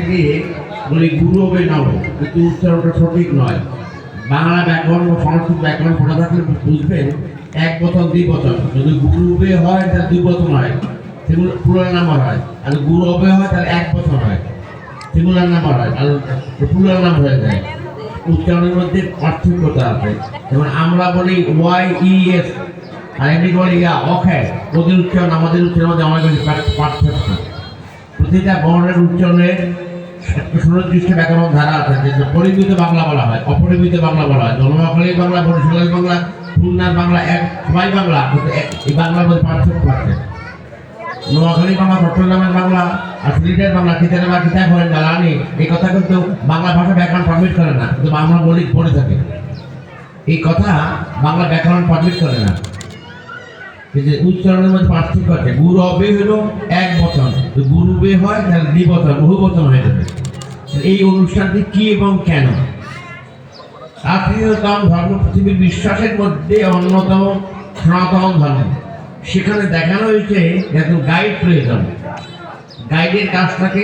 গিয়ে বলি গুরু হবে নাও, কিন্তু উচ্চারণটা সঠিক নয়। বাংলা ব্যাকরণ ও সংস্কৃত ব্যাকরণ পড়ে থাকলে বুঝবেন এক বচন দুই বচন, যদি গুরু হবে হয় তাহলে দুই বচন হয়, সেগুলো প্লুরাল নাম্বার হয়। আর গুরু হবে হয় তাহলে এক বচন হয়, সিঙ্গুলার নাম্বার হয়, আর প্লুরাল নাম্বার হয়ে যায়। উচ্চারণের মধ্যে পার্থক্যতা আছে। যেমন আমরা বলি YES আর এমনি বলি অখে, ওদের উচ্চারণ আমাদের উচ্চারণের মধ্যে অনেক বেশি পার্থক্য। প্রতিটা বর্ণের উচ্চারণের একটা সুনির্দিষ্ট ব্যাকরণ ধারা আছে, যে পরিমিত বাংলা বলা হয়, অপরিমিত বাংলা বলা হয়। নোয়াখালী বাংলা, বরিশালের বাংলা, খুলনার বাংলা, এক সবাই বাংলা, কিন্তু এই বাংলার মধ্যে পার্থক্য আছে। নোয়াখালী বাংলা, চট্টগ্রামের বাংলা আর সিলেটের বাংলা, কিতাবে বা কিতাব করেন জানি, এই কথা কিন্তু বাংলা ভাষা ব্যাকরণ পারমিট করে না, কিন্তু বাংলা বলি পড়ে থাকে। এই কথা বাংলা ব্যাকরণ পারমিট করে না। কিন্তু উচ্চারণের মধ্যে পার্থক্য আছে। গুরু হবে হলো এক বচন, গুরু বে হয় তাহলে দ্বিবচন, বহু বচন হয়ে যাবে। এই অনুষ্ঠানটি কি এবং কেন? সনাতন ধর্ম পৃথিবীর বিশ্বাসের মধ্যে অন্যতম সনাতন ধর্ম। সেখানে দেখানো হয়েছে একজন গাইড প্রয়োজন। গাইডের কাজটাকে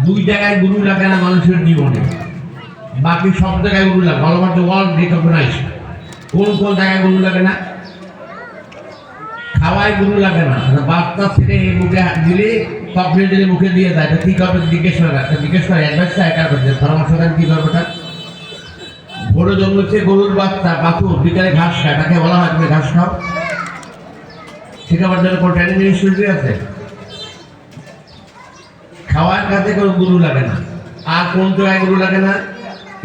দুই জায়গায় গুরু লাগে না মানুষের জীবনে, বাকি সব জায়গায় গুরু লাগে। All over the world recognize. কোন কোন জায়গায় গুরু লাগে না? খাওয়ায় গুরু লাগে না, বাচ্চা ছেড়ে মুখে দিলে চকলেট দিলে মুখে দিয়ে দেয়, কি করবে জিজ্ঞেস করে, জিজ্ঞেস করে অ্যাডভাইস একা করছে, পরামর্শ দেন কি করবে। তার ভোরে জন্মেছে গরুর বাচ্চা বাছুর, বিকালে ঘাস খায়, তাকে বলা হয় তুমি ঘাস খাও। শেখাবার জন্য কোনো ট্রেনিং ইনস্টিটিউট আছে? খাওয়ার কাছে কোনো গুরু লাগে না। আর কোন জায়গায় গুরু লাগে না?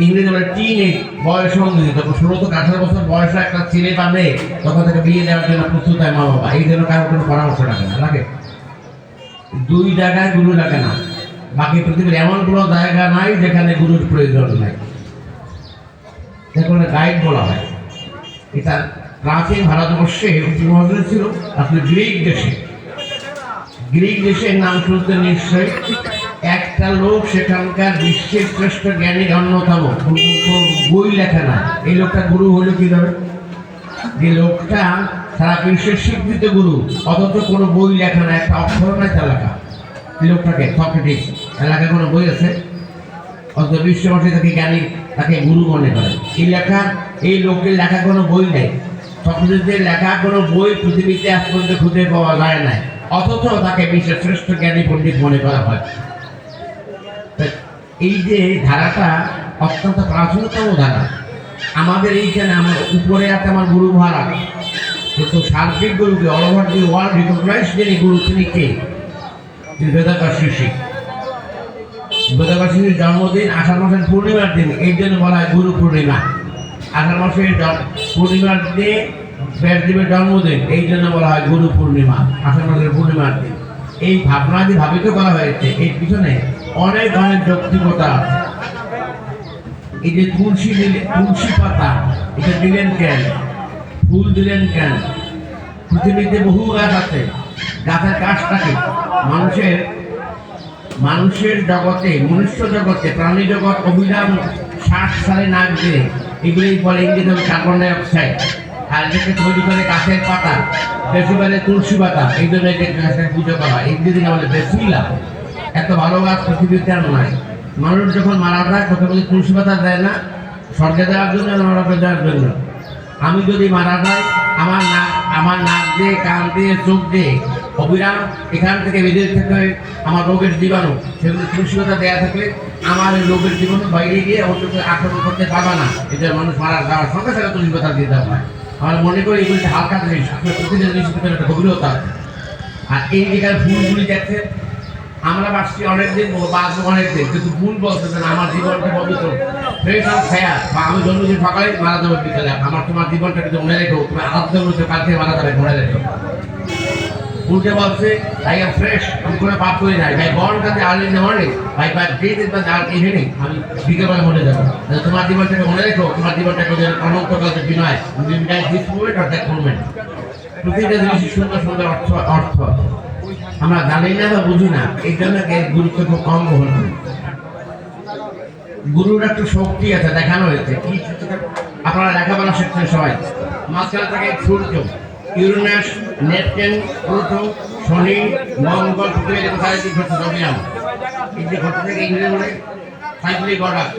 ইংরেজি বলে টিন এজ, বয়স অনুযায়ী, তখন 16 থেকে 18 বছর বয়সে একটা ছেলে বা মেয়ে তখন থেকে বিয়ে দেওয়ার জন্য প্রস্তুত হয় মা বাবা, এই জন্য কারোর কোনো পরামর্শ লাগে না। লাগে দুই জায়গায় গুরু লাগে না, বাকি পৃথিবীর এমন কোনো জায়গা নাই যেখানে গুরুর প্রয়োজন নাই। যেখানে গাইড বলা হয়। এটা প্রাচীন ভারতবর্ষে উপমহাদেশে ছিল, আসলে গ্রিক দেশে। গ্রিক দেশের নাম শুনতে নিশ্চয়। একটা লোক সেখানকার বিশ্বের শ্রেষ্ঠ জ্ঞানীর অন্যতম, বই লেখা না, এই লোকটা গুরু হলো কিভাবে? যে লোকটা সারা বিশ্বের স্বীকৃত গুরু, অথচ কোনো বই লেখা না, একটা অক্ষর নাই তার লেখা। এই লোকটাকে সক্রেটিস, এলাকায় কোনো বই আছে? অথচ বিশ্ববাসী তাকে জ্ঞানী, তাকে গুরু মনে করে। এই লোকের লেখা কোনো বই নেই। সক্রেটিসের লেখা কোনো বই পৃথিবীতে আজ পর্যন্ত খুঁজে পাওয়া যায় না, অথচ তাকে বিশ্বের শ্রেষ্ঠ জ্ঞানী পণ্ডিত মনে করা হয়। এই যে ধারাটা অত্যন্ত প্রাচীনতম ধারা। আমাদের এইখানে আমার উপরে আছে আমার গুরু মহারাজ, কিন্তু সার্বিক গুরুকে all over the world recognize যিনি গুরু, তিনি কে? তিনি বেদব্যাস ঋষি। বেদব্যাস ঋষির জন্মদিন আষাঢ় মাসের পূর্ণিমার দিন, এই জন্য বলা হয় গুরু পূর্ণিমা। আষাঢ় মাসের পূর্ণিমার দিনে ব্যাসদেবের জন্মদিন, এই জন্য বলা হয় গুরু পূর্ণিমা, আষাঢ় মাসের পূর্ণিমার দিন। এই ভাবনাটি ভাবিত করা হয়েছে, এর পিছনে অনেক অনেক যৌক্তিকতা আছে। এই যে তুলসী পাতা, এটা দিলেন কেন? ফুল দিলেন কেন? পৃথিবীতে বহু গাছ আছে, গাছের কাজটাকে মানুষের জগতে, মনুষ্য জগতে, প্রাণী জগৎ অবিরাম 60 সালে নাক দিয়ে, এগুলি বলে ইংরেজি কার্বন ডাই অক্সাইড। আর এটাকে তৈরি করে গাছের পাতা, বেশি বলে তুলসী পাতা, এই জন্য এটাকে গাছের পুজো করা হয়। ইংরেজি বলে বেসিলা। এত ভালো গাছ পৃথিবীতে আর নয়। মানুষ যখন মারা যায় তখন বলি তুলসী পাতা দেয় না, স্বর্গে দেওয়ার জন্য, নরকে দেওয়ার জন্য। আমি যদি মারা যাই, আমার নাক দিয়ে, কান দিয়ে, চোখ দিয়ে অবিরাম এখান থেকে বিদেশ থেকে আমার রোগের জীবাণু, সেগুলো তুলসী পাতা দেওয়া থাকলে আমার এই রোগের জীবাণু বাইরে গিয়ে অন্যকে আক্রমণ করতে পারবে না। এটা মানুষ মারা যাওয়ার সঙ্গে সঙ্গে তুলসী পাতা দিতে হয়। আমার মনে করি এগুলি হালকা জিনিস, আপনার প্রতিদিন জিনিসের ভিতরে একটা গভীরতা আছে। আর এই জায়গায় ফুলগুলি দেখছে, আমরা বাঁচছি অনেকদিন, বাঁচবো অনেকদিন, কিন্তু ভুল বলতেছে না আমার জীবনটা পবিত্র, ফ্রেশ আর ফেয়ার, বা আমি জন্মদিন সকালে মারা যাবো বিকেলে, তোমার জীবনটা কিন্তু মনে রেখো, তুমি আলাদা বলছো কালকে মারা যাবে, মনে রেখো। উল্টে বলছে আই এম ফ্রেশ, আমি কোনো পাপ করি নাই, ভাই বর্ন কাছে আর্লি ইন দ্য মর্নিং, ভাই ব্রেথ ইজ দ্য ইভিনিং, আমি বিকেলবেলা মনে যাবো। তোমার জীবনটাকে মনে রেখো, তোমার জীবনটাকে অনন্তকাল বিনয়, this movement or that movement. প্রতিটা জিনিসের সুন্দর সুন্দর অর্থ আমরা জানি না বা বুঝি না, এই জন্য গুরুত্ব খুব কম বহন করি। গুরুর একটা শক্তি আছে, দেখানো হয়েছে কি, আপনারা লেখাপড়া শিখছেন সবাই। মাঝখানে থাকে সূর্য, ইউরেনাস, নেপচুন, প্লুটো, শনি, মঙ্গল, পৃথিবীর কোথায় কি ঘটছে এই যে ঘরটা থেকে ইংরেজি বলে সাইক্লিক অর্ডার,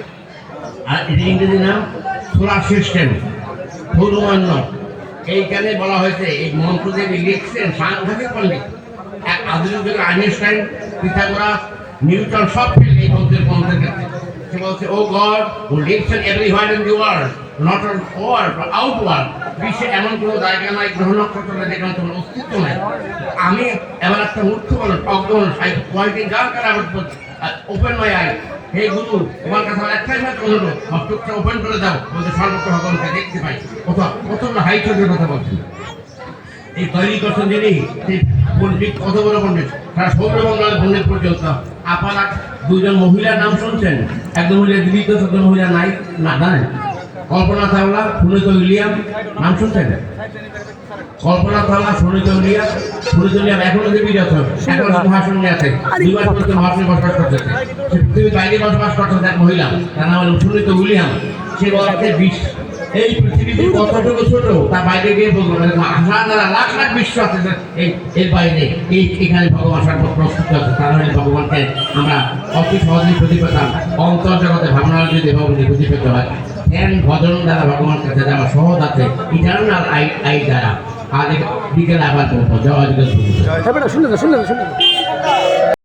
আর এটা ইংরেজি নাম সোলার সিস্টেম, সৌরমান্য। এইখানে বলা হয়েছে এই মন্ত্র যে লিখছেন সাংঘাতিক পণ্ডিত, এক আধুনিক যুগের আইনস্টাইন, পিথাগোরাস, নিউটন সব ফেল এই মন্ত্রের ক্ষেত্রে। সে বলছে O God who lives everywhere in the world, not on world but outward. বিশ্বে এমন কোনো জায়গা নাই, গ্রহ নক্ষত্র নাই যেখানে তোমার অস্তিত্ব নাই। আমি এমন একটা মূর্খ মানুষ, অজ্ঞ মানুষ, কয়েকদিন যার কারণে ওপেন মাই আই। হে গুরু, তোমার কাছে আমার একটাই মাত্র অনুরোধ, আমার চোখটা ওপেন করে দাও, বলতে সর্বত্র ভগবানকে দেখতে পাই। কতগুলো হাইটের কথা বলছি। এই তৈরি করছেন যিনি, সেই পণ্ডিত কত বড় পণ্ডিত, সারা সৌরমণ্ডলের পণ্ডিত পর্যন্ত। আপনারা দুজন মহিলার নাম শুনছেন, একজন মহিলা জীবিত, একজন মহিলা নাই, না জানেন? কল্পনা চাওলা, সুনীতা উইলিয়াম, নাম শুনছেন? কল্পনা চাওলা, সুনীতা উইলিয়াম, সুনীতা উইলিয়াম এখনো জীবিত আছে, এখনো মহাশূন্যে আছে, 2 মাস পর্যন্ত মহাশূন্যে বসবাস করতেছে। পৃথিবীর বাইরে বসবাস করতেছে এক মহিলা, তার নাম হল সুনীতা উইলিয়াম। সে বলছে এই পৃথিবীতে কতটুকু ছোট তা বাইরে গিয়ে বলবো, হাজার লাখ লাখ বিশ্ব আছে এর বাইরে, এখানে ভগবান সর্ব প্রস্তুত আছে। তারা হলে ভগবানকে আমরা অতি সহজেই খুঁজে পেতাম। অন্তর্জগতে ভাবনা যদি ভগবানকে খুঁজে পেতে হয়, ধ্যান ভজন দ্বারা ভগবান কাছে যাওয়া সহজ আছে, ইটারনাল আই দ্বারা। আজ বিকেলে আবার বলবো জয় জগৎ।